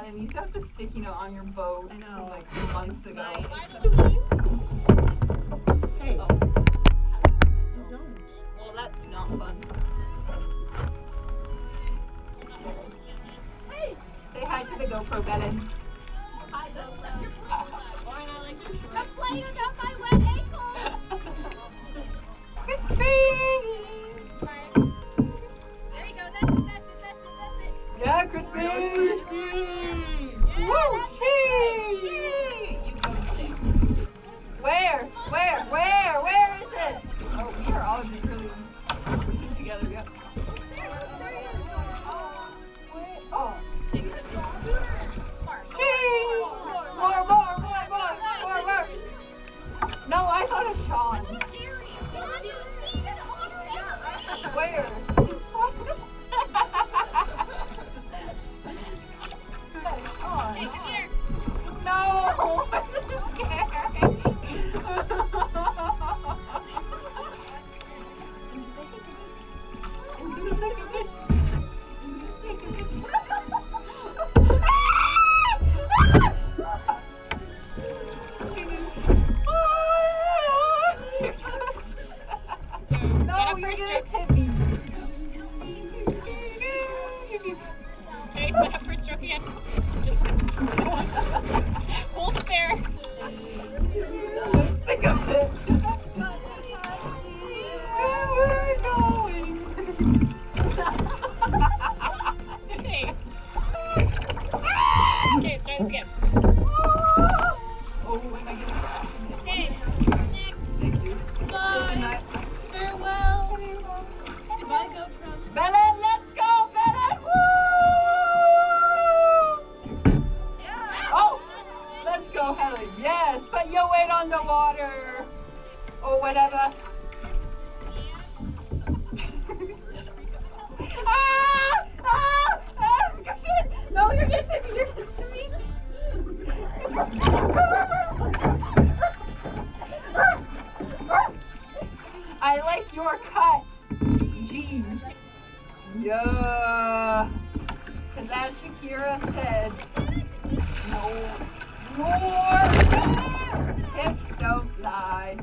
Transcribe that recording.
Helen, you still have the sticky note on your boat I know. from like some months ago. Hey, Oh. you don't. Well, that's not fun. Hey! Say hi to the GoPro, Belen. Hi, GoPro. Lauren, I like your shorts. Complain about my wet ankles. Crispy! There you go. That's it. Yeah, crispy! Yeah, Woo! that's Shee! You go to sleep. Where? Where is it? Oh, we are all just really squishy together. Yep. Oh. Shee! More. No, I thought of Sean. Where? Hey, Sean. Hey, come here. No! This is scary. Into the thick of it. No, you're gonna tip me. Okay, set up for stroke again. Just hold it there. Think of it. Where are we going? Okay. Okay, let's try this again. Oh, am I gonna crash in it? Okay, Thank you. Bye. Farewell. Goodbye, GoPro. Belen, let's go, Belen! Woo! Oh, let's go, Helen. Yes, put your weight on the water. Or whatever. Cushion! No, you're gonna tip me. I like your cut, G. Yeah. Because as Shakira said, no more. Hips don't lie.